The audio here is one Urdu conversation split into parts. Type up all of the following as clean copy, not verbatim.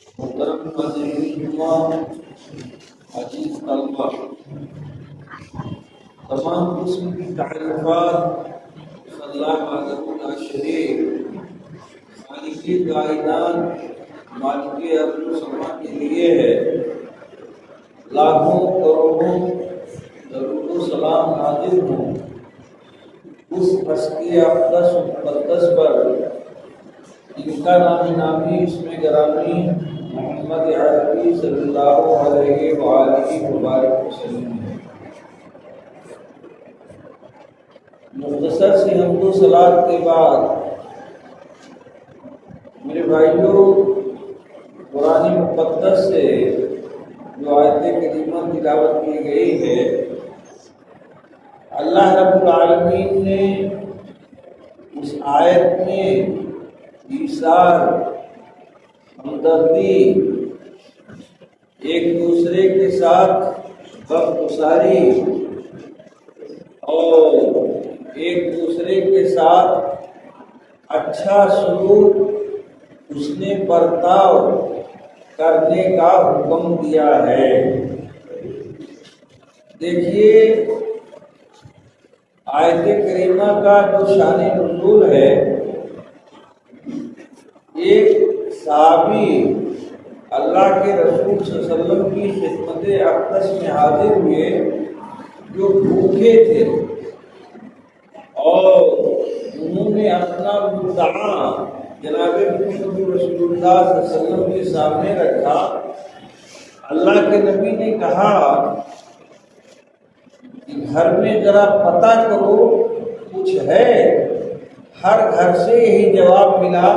محترم حاضرین جمعہ، عزیز طلبہ، تمام قسم کی تعریفات اللہ وحدہ لا شریک خالق کائنات مالک ارض و سما کے لیے ہے۔ لاکھوں کروڑوں درود و سلام نازل ہوں اس ہستی اقدس و مقدس پر جن کا نامی اس میں گرامی محمد عربی صلی اللہ علیہ وآلہ وبارک وسلم ہے۔ مختصر سی حمد و صلات کے بعد میرے بھائیوں، قرآن مقدس سے جو آیت کریمہ تلاوت کی گئی ہے، اللہ رب العالمین نے اس آیت میں ایثار، ہمدردی، ایک دوسرے کے ساتھ غمگساری اور ایک دوسرے کے ساتھ اچھا سلوک اس نے برتاؤ کرنے کا حکم دیا ہے۔ دیکھیے، آیت کریمہ کا جو شان نزول ہے، ایک صحابی اللہ کے رسول صلی اللہ علیہ وسلم کی خدمت اقدس میں حاضر ہوئے جو بھوکے تھے، اور انہوں نے اپنا مدعا جناب محمد رسول اللہ صلی اللہ علیہ وسلم کے سامنے رکھا۔ اللہ کے نبی نے کہا کہ گھر میں ذرا پتہ کرو کچھ ہے۔ ہر گھر سے یہی جواب ملا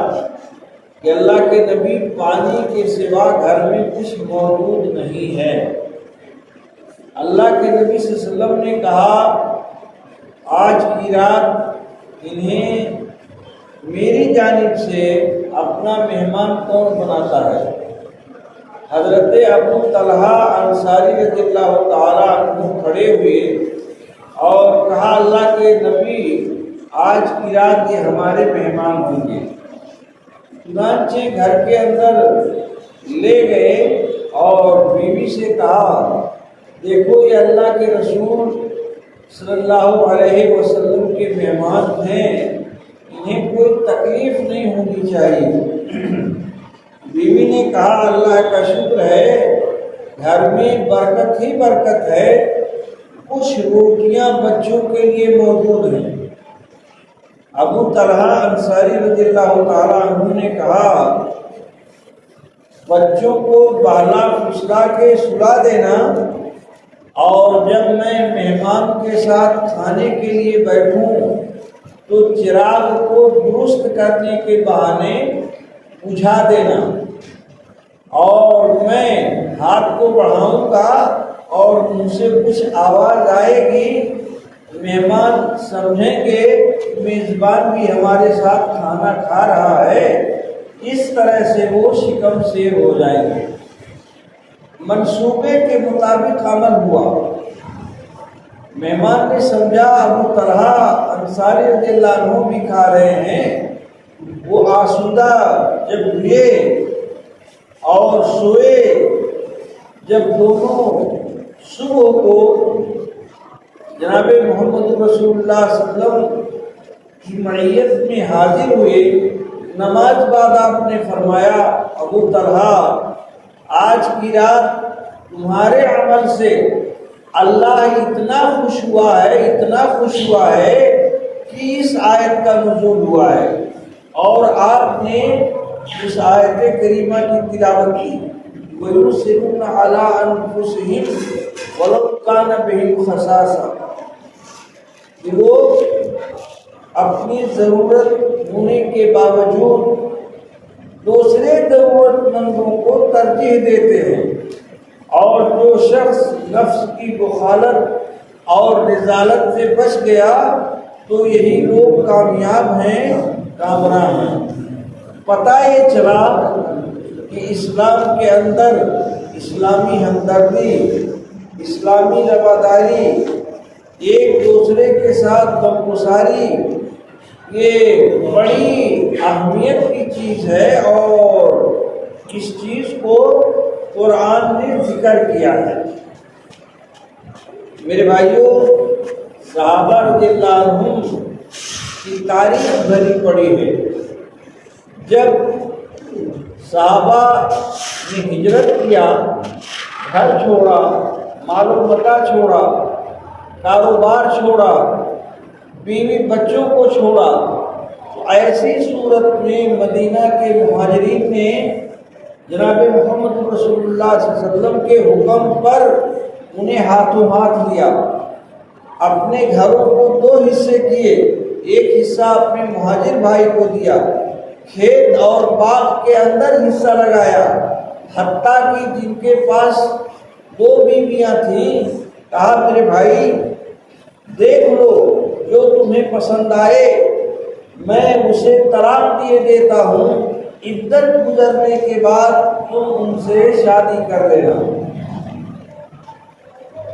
کہ اللہ کے نبی، پانی کے سوا گھر میں کچھ موجود نہیں ہے۔ اللہ کے نبی صلی اللہ علیہ وسلم نے کہا، آج کی رات انہیں میری جانب سے اپنا مہمان کون بناتا ہے؟ حضرت ابو طلحہ انصاری رضی اللہ تعالیٰ عنہ کھڑے ہوئے اور کہا، اللہ کے نبی، آج کی رات یہ ہمارے مہمان ہوں گے۔ چنانچہ گھر کے اندر لے گئے اور بیوی سے کہا، دیکھو یہ اللہ کے رسول صلی اللہ علیہ وسلم کے مہمان ہیں، انہیں کوئی تکلیف نہیں ہونی چاہیے۔ بیوی نے کہا، اللہ کا شکر ہے، گھر میں برکت ہی برکت ہے، کچھ روٹیاں بچوں کے لیے موجود ہیں۔ ابو طلحہ انصاری رضی اللہ تعالیٰ عنہ نے کہا، بچوں کو بہلا پھسلا کے سلا دینا، اور جب میں مہمان کے ساتھ کھانے کے لیے بیٹھوں تو چراغ کو درست کرنے کے بہانے بجھا دینا، اور میں ہاتھ کو بڑھاؤں گا اور ان سے کچھ آواز آئے گی، مہمان سمجھیں گے میزبان بھی ہمارے ساتھ کھانا کھا رہا ہے، اس طرح سے وہ شکم سیر ہو جائیں گے۔ منصوبے کے مطابق عمل ہوا۔ مہمان نے سمجھا ابو طلحہ انصاری رضی اللہ عنہ بھی کھا رہے ہیں، وہ آسودہ جب ہوئے اور سوئے، جب دونوں صبح کو جناب محمد رسول اللہ صلی اللہ علیہ وسلم کی معیت میں حاضر ہوئے، نماز بعد آپ نے فرمایا، ابو طلحہ، آج کی رات تمہارے عمل سے اللہ اتنا خوش ہوا ہے، اتنا خوش ہوا ہے کہ اس آیت کا نزول ہوا ہے، اور آپ نے اس آیت کریمہ کی تلاوت کی۔ وَيُؤْثِرُونَ عَلَىٰ أَنفُسِهِمْ وَلَوْ كَانَ بِهِمْ خَصَاصَةٌ، کہ لوگ اپنی ضرورت ہونے کے باوجود دوسرے ضرورت مندوں کو ترجیح دیتے ہیں، اور جو شخص نفس کی بخالت اور رذالت سے بچ گیا تو یہی لوگ کامیاب ہیں، کامران ہیں۔ پتہ یہ چلا کہ اسلام کے اندر اسلامی ہمدردی، اسلامی رواداری، ایک دوسرے کے ساتھ غمگساری، یہ بڑی اہمیت کی چیز ہے، اور اس چیز کو قرآن نے ذکر کیا ہے۔ میرے بھائیوں، صحابہ رضی اللہ عنہم کی تاریخ بھری پڑی ہے۔ جب صحابہ نے ہجرت کیا، گھر چھوڑا، مال و متاع چھوڑا، کاروبار چھوڑا، بیوی بچوں کو چھوڑا، تو ایسی صورت میں مدینہ کے مہاجرین نے جناب محمد رسول اللہ صلی اللہ علیہ وسلم کے حکم پر انہیں ہاتھوں ہاتھ لیا، اپنے گھروں کو 2 حصے کیے، ایک حصہ اپنے مہاجر بھائی کو دیا، کھیت اور باغ کے اندر حصہ لگایا، حتیٰ کہ جن کے پاس 2 بیویاں تھیں کہا میرے بھائی دیکھ لو جو تمہیں پسند آئے میں اسے طلاق دیے دیتا ہوں، عدت گزرنے کے بعد تم ان سے شادی کر لینا۔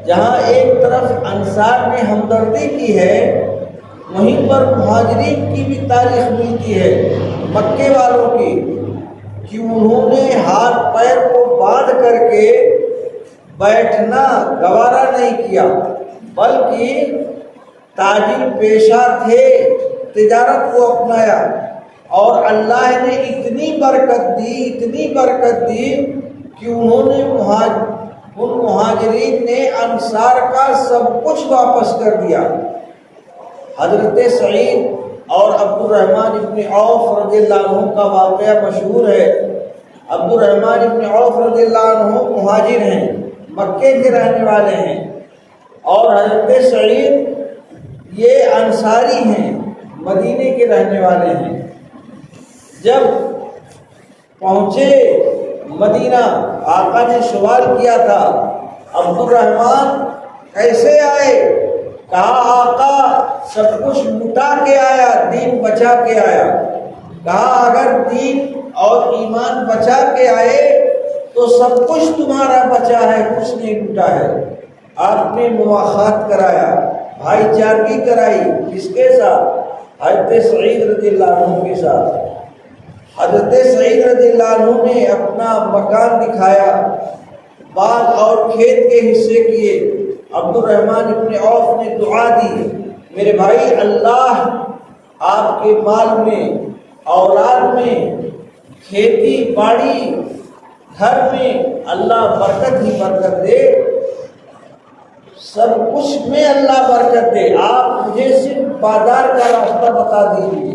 جہاں ایک طرف انصار نے ہمدردی کی ہے، وہیں پر مہاجرین کی بھی تاریخ ملتی ہے، مکے والوں کی، کہ انہوں نے ہاتھ پیر کو باندھ کر کے بیٹھنا گوارا نہیں کیا، بلکہ تاجر پیشہ تھے، تجارت کو اپنایا، اور اللہ نے اتنی برکت دی کہ انہوں نے ان مہاجرین نے انصار کا سب کچھ واپس کر دیا۔ حضرت سعید اور عبد الرحمن ابن عوف رضی اللہ عنہ کا واقعہ مشہور ہے۔ عبد الرحمن ابن عوف رضی اللہ عنہ مہاجر ہیں، مکے کے رہنے والے ہیں، اور حضرت سعید یہ انصاری ہیں، مدینے کے رہنے والے ہیں۔ جب پہنچے مدینہ، آقا نے سوال کیا تھا عبد الرحمن کیسے آئے؟ کہا آقا سب کچھ لٹا کے آیا، دین بچا کے آیا۔ کہا اگر دین اور ایمان بچا کے آئے تو سب کچھ تمہارا بچا ہے، کچھ نہیں لٹا ہے۔ آپ نے مواخات کرایا، بھائی چارگی کرائی، کس کے ساتھ؟ حضرت سعید رضی اللہ عنہ کے ساتھ۔ حضرت سعید رضی اللہ عنہ نے اپنا مکان دکھایا، باغ اور کھیت کے حصے کیے۔ عبد الرحمن ابن عوف نے دعا دی، میرے بھائی اللہ آپ کے مال میں، اولاد میں، کھیتی باڑی، گھر میں اللہ برکت ہی برکت دے، سب کچھ میں اللہ برکت دے۔ آپ مجھے صرف بازار کا راستہ بتا دیجیے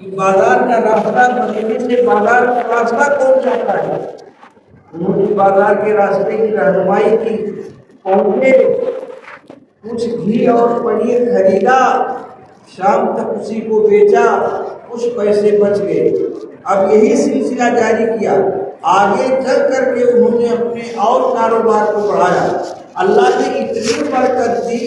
کہ بازار کا راستہ، مدینے سے بازار کا راستہ کون جاتا ہے؟ انہوں نے بازار کے راستے کی رہنمائی کی، پہنچے، کچھ گھی اور پنیر خریدا، شام تک اسی کو بیچا، کچھ پیسے بچ گئے۔ اب یہی سلسلہ جاری کیا، آگے چل کر کے انہوں نے اپنے اور کاروبار کو بڑھایا۔ اللہ نے اتنی برکت دی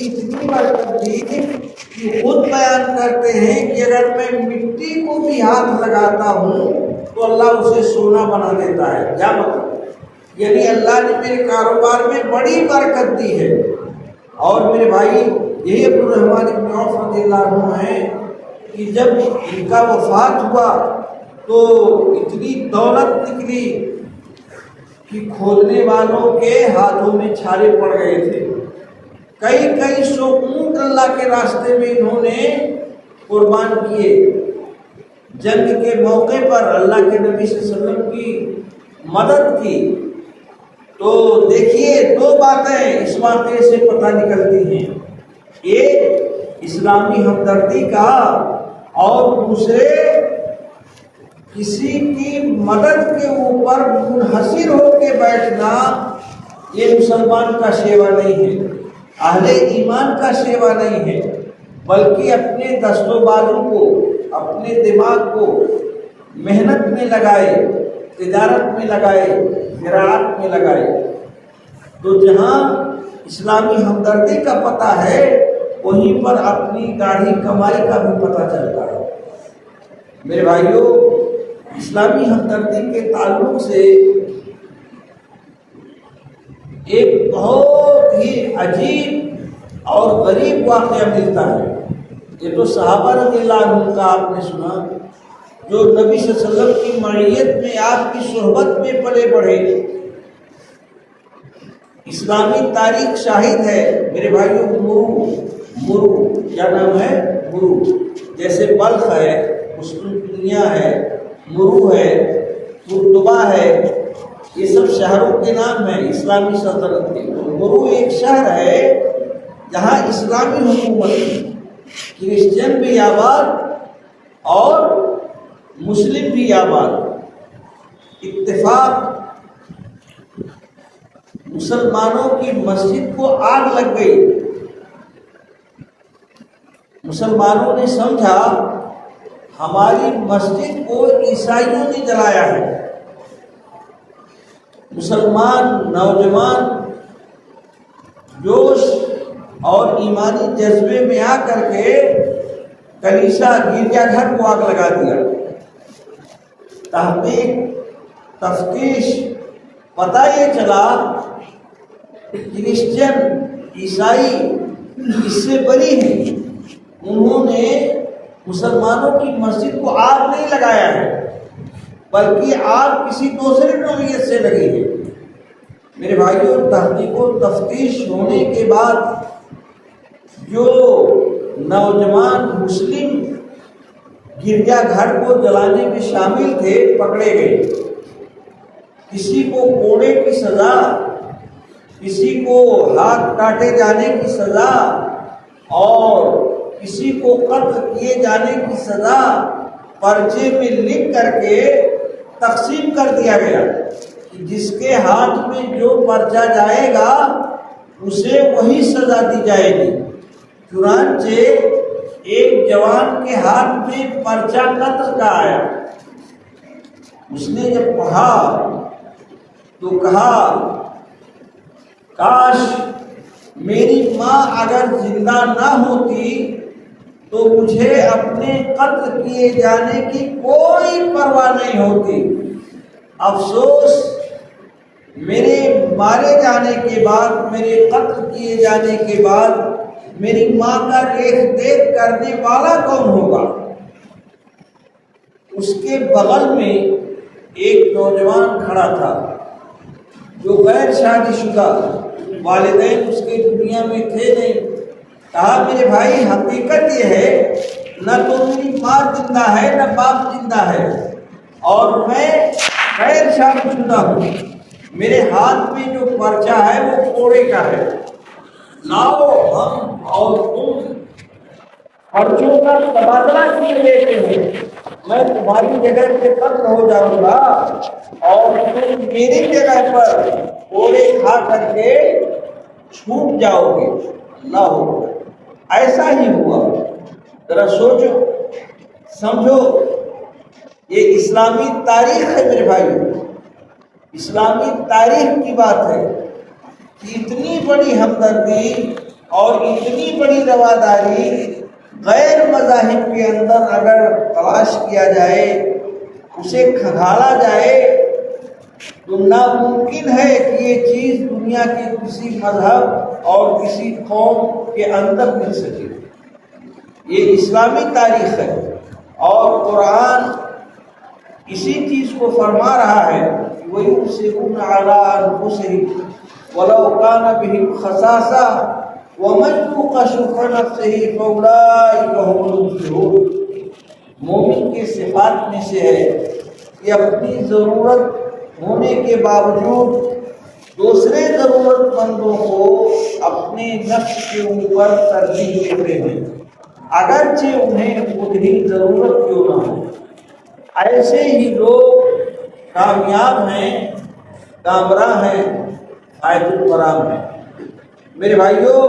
کہ خود بیان کرتے ہیں کہ اگر میں مٹی کو بھی ہاتھ لگاتا ہوں تو اللہ اسے سونا بنا دیتا ہے۔ کیا مطلب؟ یعنی اللہ نے میرے کاروبار میں بڑی برکت دی ہے۔ اور میرے بھائی یہی عبد الرحمن ابن عوف رضی اللہ عنہ ہیں کہ جب ان کا وفات ہوا تو اتنی دولت نکلی کہ کھودنے والوں کے ہاتھوں میں چھالے پڑ گئے تھے۔ کئی سو اونٹ اللہ کے راستے میں انہوں نے قربان کیے۔ جنگ کے موقع پر اللہ کے نبی صلی اللہ علیہ وسلم کی مدد کی۔ تو دیکھیے 2 باتیں اس واقعے سے پتہ نکلتی ہیں، ایک اسلامی ہمدردی کا، اور دوسرے کسی کی مدد کے اوپر منحصر ہو کے بیٹھنا یہ مسلمان کا شیوا نہیں ہے، اہل ایمان کا شیوا نہیں ہے، بلکہ اپنے دست و بازو کو، اپنے دماغ کو محنت میں لگائے، تجارت میں لگائے، زراعت میں لگائے۔ تو جہاں اسلامی ہمدردی کا پتہ ہے وہیں پر اپنی گاڑھی کمائی کا بھی پتہ چلتا ہے۔ میرے بھائیوں، اسلامی ہمدردی کے تعلق سے ایک بہت ہی عجیب اور غریب واقعہ ملتا ہے۔ یہ تو صحابہ رضی اللہ عنہ کا آپ نے سنا، جو نبی صلی اللہ علیہ وسلم کی معیت میں، آپ کی صحبت میں پلے بڑھے۔ اسلامی تاریخ شاہد ہے میرے بھائیوں، مرو کیا نام ہے؟ مرو، جیسے بلخ ہے، قسطنطنیہ ہے، مرو ہے، قرطبہ ہے، یہ سب شہروں کے نام ہیں اسلامی سلطنت کے۔ مرو ایک شہر ہے جہاں اسلامی حکومت ہے، کرسچن بھی آباد اور مسلم بھی آباد۔ اتفاق، مسلمانوں کی مسجد کو آگ لگ گئی۔ مسلمانوں نے سمجھا ہماری مسجد کو عیسائیوں نے جلایا ہے۔ مسلمان نوجوان جوش اور ایمانی جذبے میں آ کر کے کلیسا گرجا گھر کو آگ لگا دیا۔ تحقیق تفتیش پتہ یہ چلا کرسچن عیسائی اس سے بری ہیں، انہوں نے مسلمانوں کی مسجد کو آگ نہیں لگایا ہے، بلکہ آگ کسی دوسرے نوعیت سے لگی ہے۔ میرے بھائیوں، تحقیق و تفتیش ہونے کے بعد جو نوجوان مسلم گرجا گھر کو جلانے میں شامل تھے پکڑے گئے۔ کسی کو کوڑے کی سزا، کسی کو ہاتھ کاٹے جانے کی سزا اور کسی کو قتل کیے جانے کی سزا پرچے میں لکھ کر کے تقسیم کر دیا گیا کہ جس کے ہاتھ میں جو پرچہ جائے گا اسے وہی سزا دی جائے گی۔ چنانچہ ایک جوان کے ہاتھ میں پرچہ قتل کا آیا۔ اس نے جب پڑھا تو کہا کاش میری ماں اگر زندہ نہ ہوتی تو مجھے اپنے قتل کیے جانے کی کوئی پرواہ نہیں ہوتی۔ افسوس، میرے مارے جانے کے بعد، میرے قتل کیے جانے کے بعد میری ماں کا دیکھ دیکھ کرنے والا کون ہوگا؟ اس کے بغل میں ایک نوجوان کھڑا تھا جو غیر شادی شدہ، والدین اس کے دنیا میں تھے نہیں۔ کہا میرے بھائی، حقیقت یہ ہے نہ تو میری ماں زندہ ہے نہ باپ زندہ ہے، اور میں غیر شادی شدہ ہوں۔ میرے ہاتھ میں جو پرچہ ہے وہ کوڑے کا ہے۔ لاؤ ہم اور تم پرچوں کا تبادلہ کیے لیتے ہیں، میں تمہاری جگہ سے قتل ہو جاؤں گا اور تم میری جگہ پر کوڑے کھا کر کے چھوٹ جاؤ گے۔ اللہ ہو، ایسا ہی ہوا۔ ذرا سوچو سمجھو، یہ اسلامی تاریخ ہے میرے بھائیو، اسلامی تاریخ کی بات ہے کہ اتنی بڑی ہمدردی اور اتنی بڑی رواداری غیر مذاہب کے اندر اگر تلاش کیا جائے، اسے کھنگالا جائے، تو ناممکن ہے کہ یہ چیز دنیا کے کسی مذہب اور کسی قوم کے اندر مل سکے۔ یہ اسلامی تاریخ ہے اور قرآن اسی چیز کو فرما رہا ہے کہ وَيُؤْثِرُونَ عَلَىٰ أَنفُسِهِمْ وَلَوْ كَانَ بِهِمْ خَصَاصَةٌ وَمَن يُوقَ شُحَّ نَفْسِهِ فَأُولَٰئِكَ هُمُ الْمُفْلِحُونَ۔ مومن کے صفات میں سے ہے کہ اپنی ضرورت ہونے کے باوجود دوسرے ضرورت مندوں کو اپنے نفس کے اوپر ترجیح دیتے ہیں، اگرچہ انہیں خود ہی ضرورت کیوں نہ ہو۔ ایسے ہی لوگ کامیاب ہیں، کامراں ہیں، فائدہ الکرام ہیں۔ میرے بھائیوں،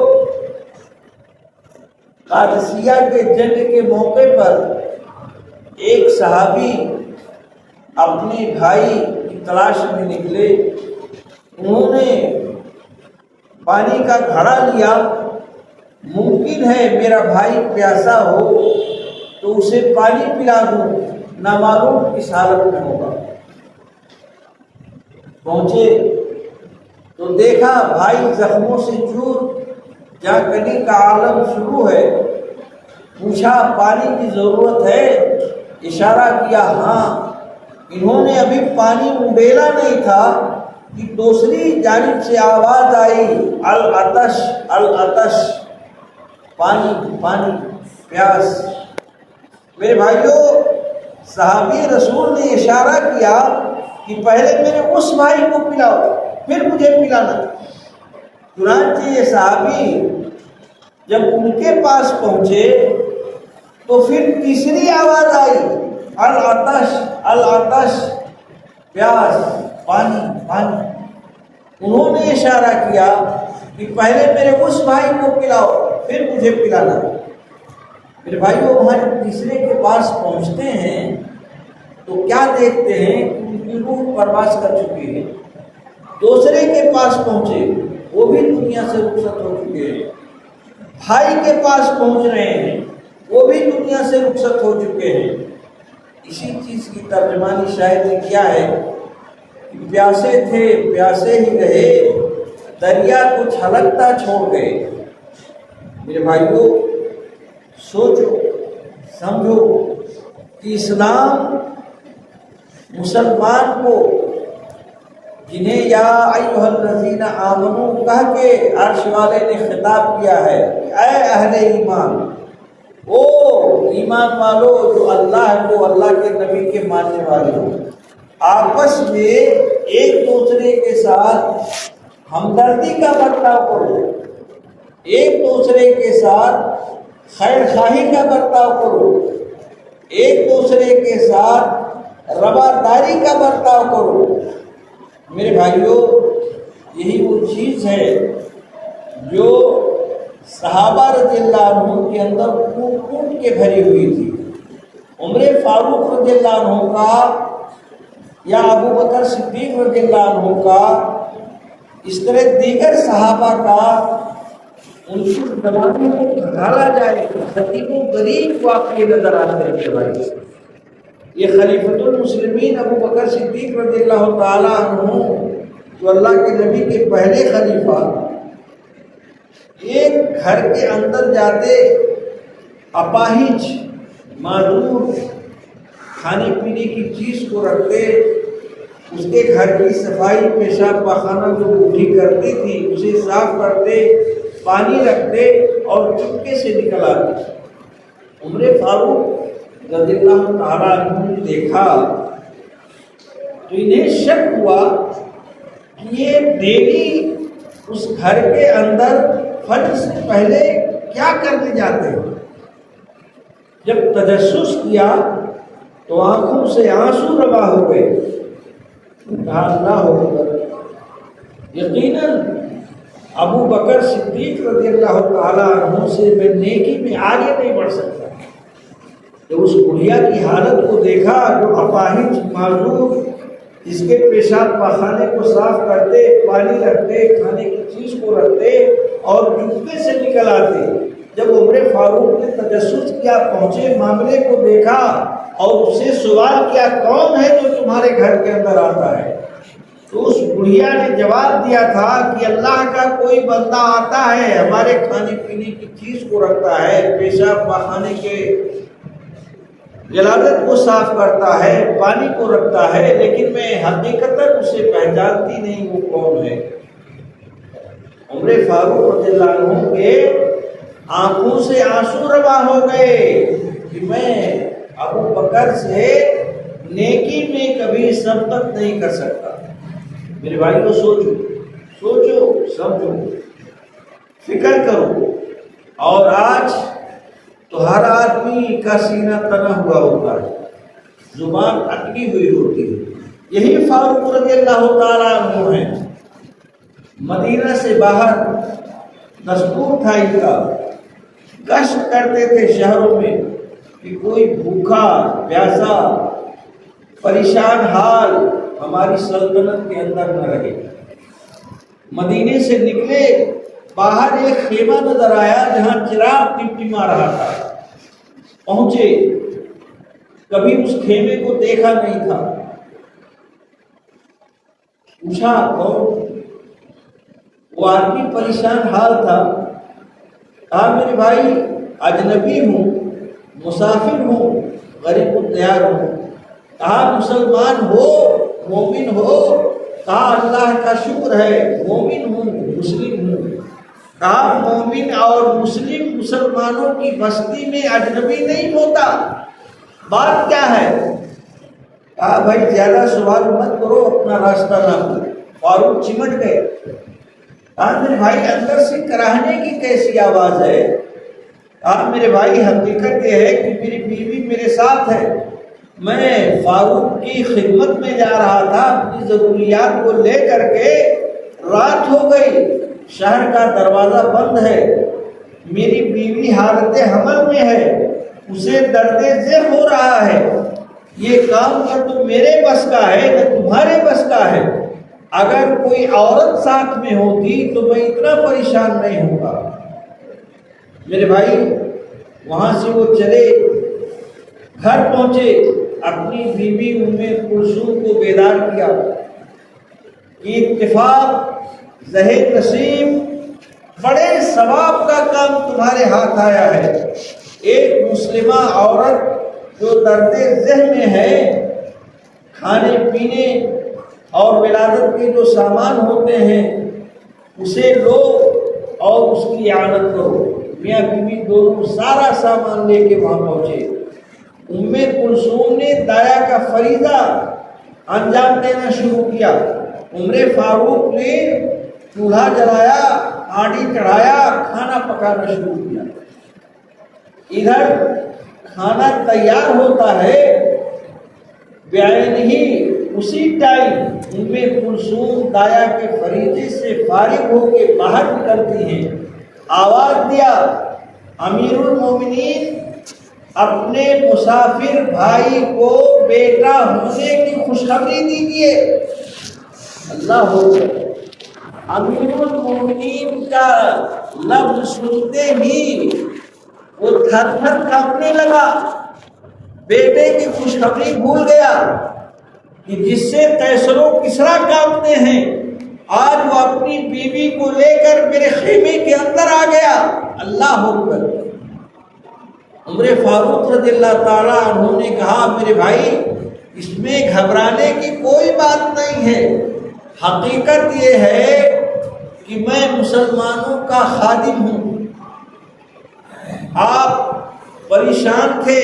قادسیہ کے جنگ کے موقع پر ایک صحابی اپنے بھائی کی تلاش میں نکلے۔ انہوں نے پانی کا گھڑا لیا، ممکن ہے میرا بھائی پیاسا ہو تو اسے پانی پلا دوں، نامعلوم کس حالت میں ہوگا۔ پہنچے تو دیکھا بھائی زخموں سے چور، جہاں کلی کا عالم شروع ہے۔ پوچھا پانی کی ضرورت ہے؟ اشارہ کیا، ہاں انہوں نے ابھی پانی اڈیلا نہیں تھا کہ دوسری جانب سے آواز آئی، العطش العطش، پانی پانی، پیاس۔ میرے بھائیوں، صحابی رسول نے اشارہ کیا کہ پہلے میرے اس بھائی کو پلاؤ پھر مجھے پلانا۔ چنانچہ یہ صحابی جب ان کے پاس پہنچے تو پھر تیسری آواز آئی، العطش العطش، پیاس، پانی پانی۔ انہوں نے اشارہ کیا کہ پہلے میرے اس بھائی کو پلاؤ پھر مجھے پلانا۔ میرے بھائیوں، وہاں جب تیسرے کے پاس پہنچتے ہیں تو کیا دیکھتے ہیں کہ ان کی روح پرواز کر چکی ہے۔ دوسرے کے پاس پہنچے، وہ بھی دنیا سے رخصت ہو چکے ہیں۔ بھائی کے پاس پہنچ رہے ہیں، وہ بھی دنیا سے رخصت ہو چکے ہیں۔ اسی چیز کی ترجمانی شاید نے کیا ہے کہ پیاسے تھے پیاسے ہی رہے، دریا کو چھلکتا چھوڑ گئے۔ میرے بھائیوں، سوچو سمجھو کہ اسلام مسلمان کو، جنہیں یا ایھا الذین آمنو کہہ کے عرش والے نے خطاب کیا ہے، اے اہل ایمان، او ایمان والو جو اللہ کو، اللہ کے نبی کے ماننے والے ہو، آپس میں ایک دوسرے کے ساتھ ہمدردی کا برتاؤ کرو، ایک دوسرے کے ساتھ خیر خواہی کا برتاؤ کرو، ایک دوسرے کے ساتھ رواداری کا برتاؤ کرو۔ میرے بھائیوں، یہی وہ چیز ہے جو صحابہ رضی اللہ عنہ کے اندر کوٹ کوٹ کے بھری ہوئی تھی۔ عمر فاروق رضی اللہ عنہ کا یا ابو بکر صدیق رضی اللہ عنہ کا، اس طرح دیگر صحابہ کا، ان کی زبانوں کو ڈھالا جائے تو خطیب و غریب واقعی نظر آتے ہیں۔ بھائی، یہ خلیفۃ المسلمین ابو بکر صدیق رضی اللہ تعالیٰ عنہ، جو اللہ کے نبی کے پہلے خلیفہ، ایک گھر کے اندر جاتے، اپاہج معذور کھانے پینے کی چیز کو رکھتے، اس کے گھر کی صفائی، پیشاب پاخانہ جو بوڑھی کرتی تھی اسے صاف کرتے، پانی رکھتے اور چپکے سے نکل آتے۔ عمر فاروق رضی اللہ تعالیٰ عنہ نے دیکھا تو انہیں شک ہوا کہ یہ ڈیلی اس گھر کے اندر فجر سے پہلے کیا کرنے جاتے ہیں۔ جب تجسس کیا تو آنکھوں سے آنسو روا ہو گئے۔ کہا اللہ اکبر، یقیناً ابو بکر صدیق رضی اللہ تعالیٰ عنہ سے میں نیکی میں آگے نہیں بڑھ سکتا۔ جب اس بڑھیا کی حالت کو دیکھا جو اپاہج معذور، اس کے پیشاب پاخانے کو صاف کرتے، پانی رکھتے، کھانے کی چیز کو رکھتے اور چپکے سے نکل آتے، جب عمر فاروق نے تجسس کیا، پہنچے، معاملے کو دیکھا اور اس سے سوال کیا، کون ہے جو تمہارے گھر کے اندر آتا ہے؟ تو اس بڑھیا نے جواب دیا تھا کہ اللہ کا کوئی بندہ آتا ہے، ہمارے کھانے پینے کی چیز کو رکھتا ہے، پیشاب پاخانے کے غلاظت کو صاف کرتا ہے، پانی کو رکھتا ہے، لیکن میں حقیقتاً اسے پہچانتی نہیں وہ کون ہے۔ عمر فاروق رضی اللہ عنہ کے آنکھوں سے آنسو روا ہو گئے کہ میں ابو بکر سے نیکی میں کبھی سبقت نہیں کر سکتا۔ میرے بھائی کو سوچو سمجھو، فکر کرو۔ اور آج تو ہر آدمی کا سینہ تنا ہوا ہوتا ہے، زبان اٹکی ہوئی ہوتی ہے۔ یہی فاروق رضی اللہ تعالیٰ عنہ ہیں، مدینہ سے باہر دستور تھا ان کا، گشت کرتے تھے شہروں میں کہ کوئی بھوکا پیاسا پریشان حال ہماری سلطنت کے اندر نہ رہے۔ مدینے سے نکلے، باہر ایک خیمہ نظر آیا جہاں چراغ ٹمٹما رہا تھا، پہنچے، کبھی اس خیمے کو دیکھا نہیں تھا، پوچھا کون؟ وہ آدمی پریشان حال تھا، کہا میرے بھائی اجنبی ہوں، مسافر ہوں، غریب کو تیار ہوں، کہا مسلمان ہو، مومن ہو، کہا اللہ کا شکر ہے مومن ہوں، مسلم ہوں، کہا مومن اور مسلم مسلمانوں کی بستی میں اجنبی نہیں ہوتا، بات کیا ہے؟ کہا بھائی زیادہ سوال مت کرو، اپنا راستہ نہ کرو۔ فاروق چمٹ گئے، کہا میرے بھائی اندر سے کراہنے کی کیسی آواز ہے؟ کہا میرے بھائی حقیقت یہ ہے کہ میری بیوی میرے ساتھ ہے، میں فاروق کی خدمت میں جا رہا تھا اپنی ضروریات کو لے کر کے، رات ہو گئی، شہر کا دروازہ بند ہے، میری بیوی حالت حمل میں ہے، اسے درد ذہ ہو رہا ہے، یہ کام نہ تو میرے بس کا ہے نہ تمہارے بس کا ہے، اگر کوئی عورت ساتھ میں ہوتی تو میں اتنا پریشان نہیں ہوگا۔ میرے بھائی وہاں سے وہ چلے، گھر پہنچے، اپنی بیوی ام کلثوم کو بیدار کیا کہ اتفاق زہر نصیب، بڑے ثواب کا کام تمہارے ہاتھ آیا ہے، ایک مسلمہ عورت جو درد ذہن میں ہے، کھانے پینے اور ولادت کے جو سامان ہوتے ہیں اسے لو اور اس کی اعانت کرو۔ میاں بیوی دونوں سارا سامان لے کے وہاں پہنچے۔ ام کلثوم نے دایا کا فریضہ انجام دینا شروع کیا۔ عمر فاروق نے چولہا جلایا، آٹی چڑھایا، کھانا پکانا شروع کیا۔ ادھر کھانا تیار ہوتا ہے، بعین ہی اسی ٹائم ام کلثوم دایا کے فریضے سے فارغ ہو کے باہر نکلتی ہیں، آواز دیا امیر المومنین اپنے مسافر بھائی کو بیٹا ہونے کی خوشخبری دیجیے۔ اللہ ہو، امیر المومنین کا لفظ سنتے ہی وہ تھر تھر کانپنے لگا، بیٹے کی خوشخبری بھول گیا کہ جس سے قیصر و کسریٰ کانپتے ہیں، آج وہ اپنی بیوی کو لے کر میرے خیمے کے اندر آ گیا۔ اللہ اکبر۔ عمر فاروق رضی اللہ تعالیٰ عنہ نے کہا میرے بھائی اس میں گھبرانے کی کوئی بات نہیں ہے، حقیقت یہ ہے کہ میں مسلمانوں کا خادم ہوں، آپ پریشان تھے،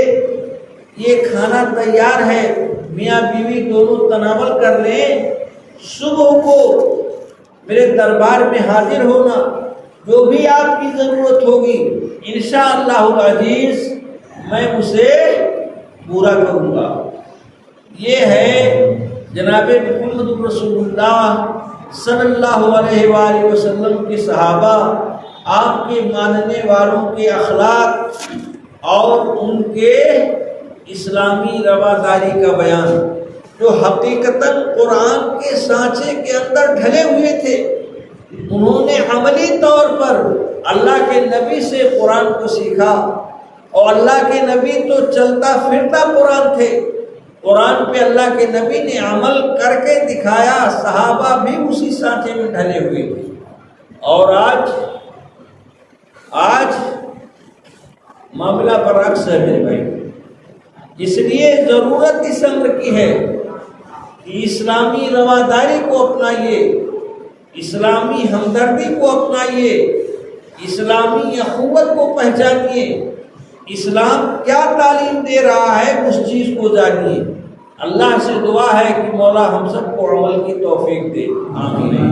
یہ کھانا تیار ہے، میاں بیوی دونوں تناول کر لیں، صبح کو میرے دربار میں حاضر ہونا، جو بھی آپ کی ضرورت ہوگی انشاءاللہ العزیز میں اسے پورا کروں گا۔ یہ ہے جناب محمد رسول اللہ صلی اللہ علیہ وآلہ وسلم کے صحابہ، آپ کے ماننے والوں کے اخلاق اور ان کے اسلامی رواداری کا بیان، جو حقیقتاً قرآن کے سانچے کے اندر ڈھلے ہوئے تھے۔ انہوں نے عملی طور پر اللہ کے نبی سے قرآن کو سیکھا، اور اللہ کے نبی تو چلتا پھرتا قرآن تھے، قرآن پہ اللہ کے نبی نے عمل کر کے دکھایا، صحابہ بھی اسی سانچے میں ڈھلے ہوئے تھے۔ اور آج معاملہ برعکس ہے میرے بھائی، اس لیے ضرورت اس امر کی ہے کہ اسلامی رواداری کو اپنائیے، اسلامی ہمدردی کو اپنائیے، اسلامی اخوت کو پہچانیے، اسلام کیا تعلیم دے رہا ہے اس چیز کو جانیے۔ اللہ سے دعا ہے کہ مولا ہم سب کو عمل کی توفیق دے، آمین۔